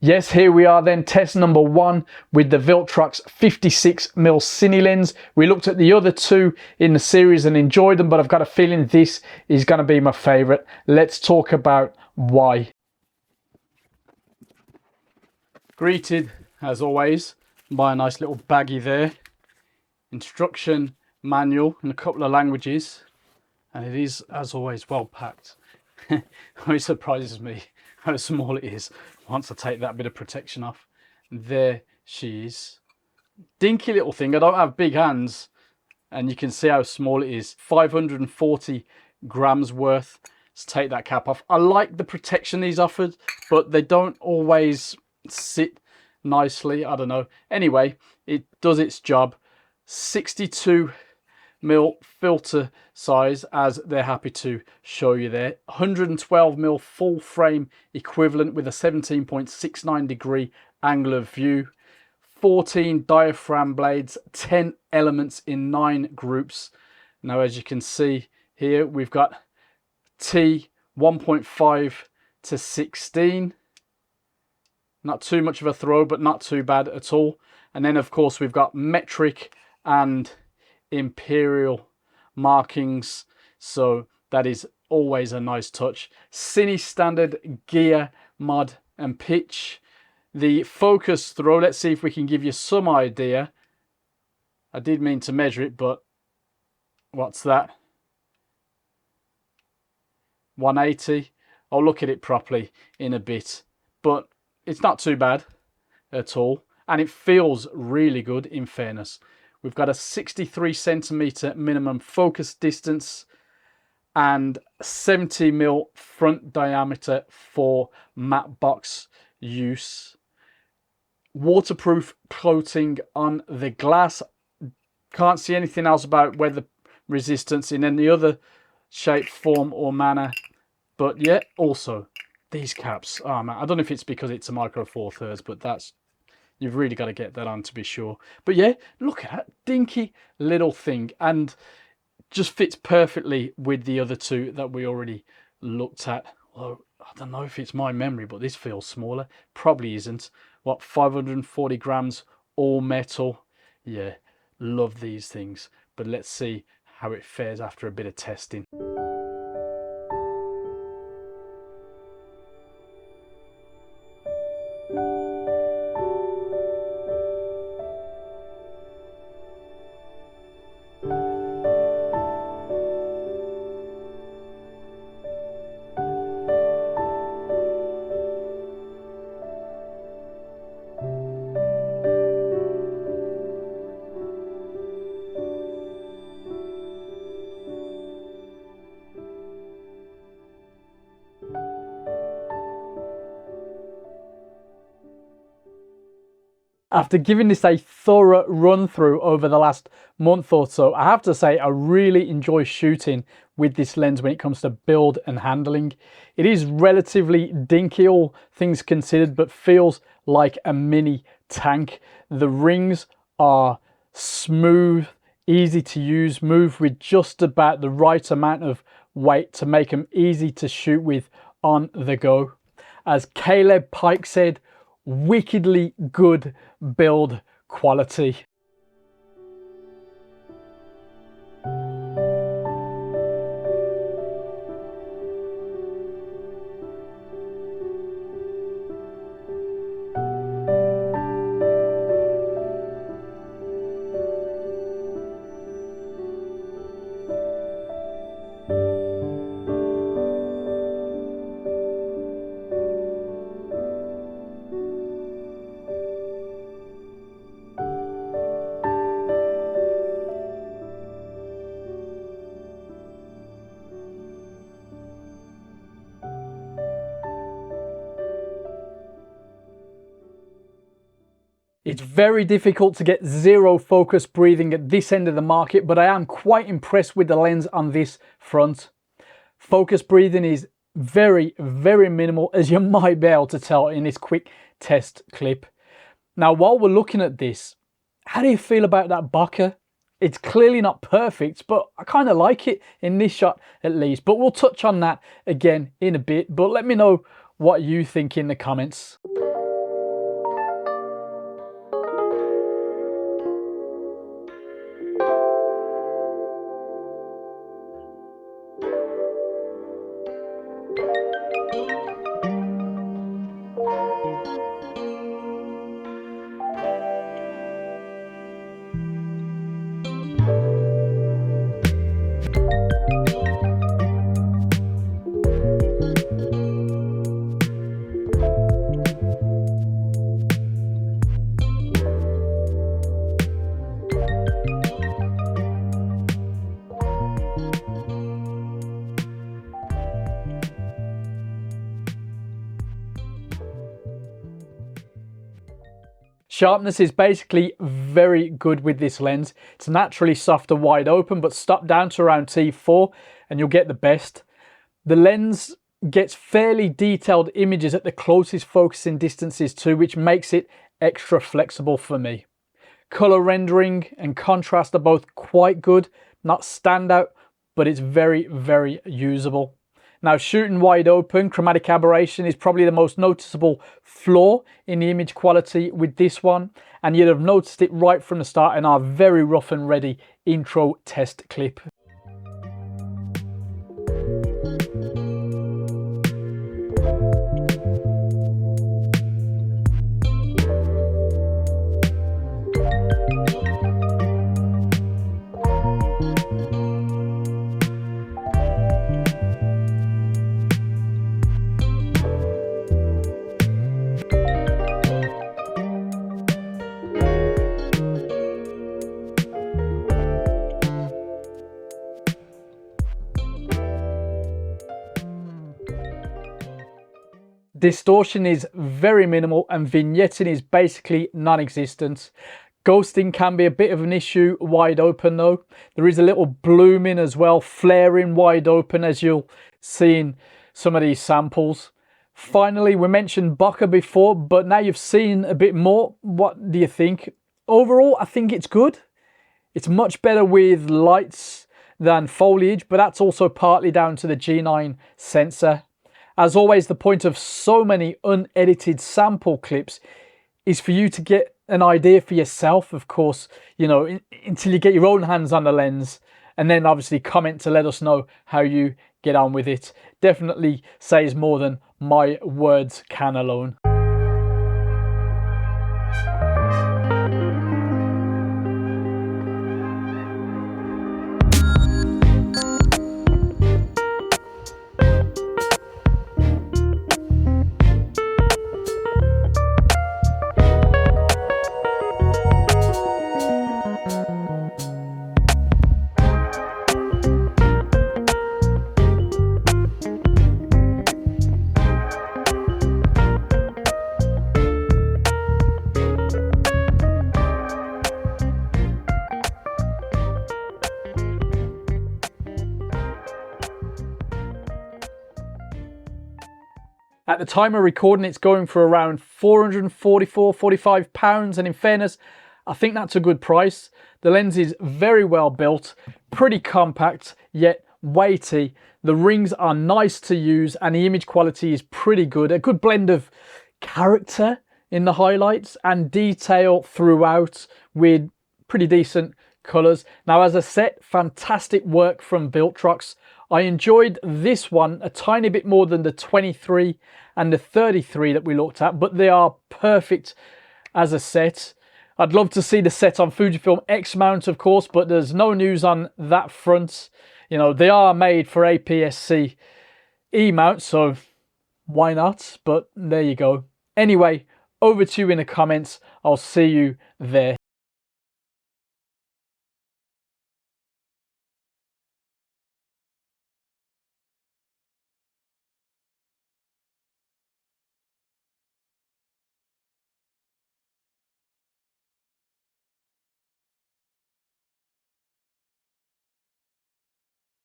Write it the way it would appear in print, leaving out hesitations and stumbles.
Yes, here we are then, test number 1 with the Viltrox 56mm Cine lens. We looked at the other two in the series and enjoyed them, but I've got a feeling this is going to be my favourite. Let's talk about why. Greeted, as always, by a nice little baggie there. Instruction manual in a couple of languages. And it is, as always, well packed. It surprises me how small it is once I take that bit of protection off. There she is. Dinky little thing. I don't have big hands, and you can see how small it is. 540 grams worth. Let's take that cap off. I like the protection these offered, but they don't always sit nicely. I don't know. Anyway, it does its job. 62mm filter size, as they're happy to show you there. 112mm full frame equivalent with a 17.69 degree angle of view. 14 diaphragm blades, 10 elements in 9 groups. Now, as you can see here, we've got T1.5 to 16. Not too much of a throw, but not too bad at all. And then, of course, we've got metric and imperial markings, so that is always a nice touch. Cine standard gear mod and pitch. The focus throw, let's see if we can give you some idea. I did mean to measure it, but what's that? 180. I'll look at it properly in a bit, but it's not too bad at all, and it feels really good, in fairness. We've got a 63cm minimum focus distance and 70mm front diameter for matte box use. Waterproof coating on the glass. Can't see anything else about weather resistance in any other shape, form or manner. But yeah, also these caps. Oh man, I don't know if it's because it's a micro four thirds, but that's, you've really got to get that on to be sure. But yeah, look at that dinky little thing, and just fits perfectly with the other two that we already looked at. Although I don't know if it's my memory, but this feels smaller. Probably isn't. What, 540 grams, all metal. Yeah, love these things. But let's see how it fares after a bit of testing. After giving this a thorough run through over the last month or so, I have to say I really enjoy shooting with this lens when it comes to build and handling. It is relatively dinky, all things considered, but feels like a mini tank. The rings are smooth, easy to use, move with just about the right amount of weight to make them easy to shoot with on the go. As Caleb Pike said, wickedly good build quality. It's very difficult to get zero focus breathing at this end of the market, but I am quite impressed with the lens on this front. Focus breathing is very, very minimal, as you might be able to tell in this quick test clip. Now, while we're looking at this, how do you feel about that bokeh? It's clearly not perfect, but I kind of like it in this shot at least. But we'll touch on that again in a bit. But let me know what you think in the comments. Sharpness is basically very good with this lens. It's naturally softer wide open, but stop down to around T4 and you'll get the best. The lens gets fairly detailed images at the closest focusing distances too, which makes it extra flexible for me. Color rendering and contrast are both quite good, not standout, but it's very, very usable. Now, shooting wide open, chromatic aberration is probably the most noticeable flaw in the image quality with this one, and you'd have noticed it right from the start in our very rough and ready intro test clip. Distortion is very minimal and vignetting is basically non-existent. Ghosting can be a bit of an issue wide open though. There is a little blooming as well, flaring wide open, as you'll see in some of these samples. Finally, we mentioned bokeh before, but now you've seen a bit more. What do you think? Overall, I think it's good. It's much better with lights than foliage, but that's also partly down to the G9 sensor. As always, the point of so many unedited sample clips is for you to get an idea for yourself, of course, you know, until you get your own hands on the lens, and then obviously comment to let us know how you get on with it. Definitely says more than my words can alone. At the time of recording, it's going for around £444–45, and in fairness, I think that's a good price. The lens is very well built, pretty compact, yet weighty. The rings are nice to use, and the image quality is pretty good. A good blend of character in the highlights and detail throughout with pretty decent colors. Now, as I said, fantastic work from Viltrox. I enjoyed this one a tiny bit more than the 23 and the 33 that we looked at, but they are perfect as a set. I'd love to see the set on Fujifilm X mount, of course, but there's no news on that front. You know, they are made for APS-C E mount, so why not? But there you go. Anyway, over to you in the comments. I'll see you there.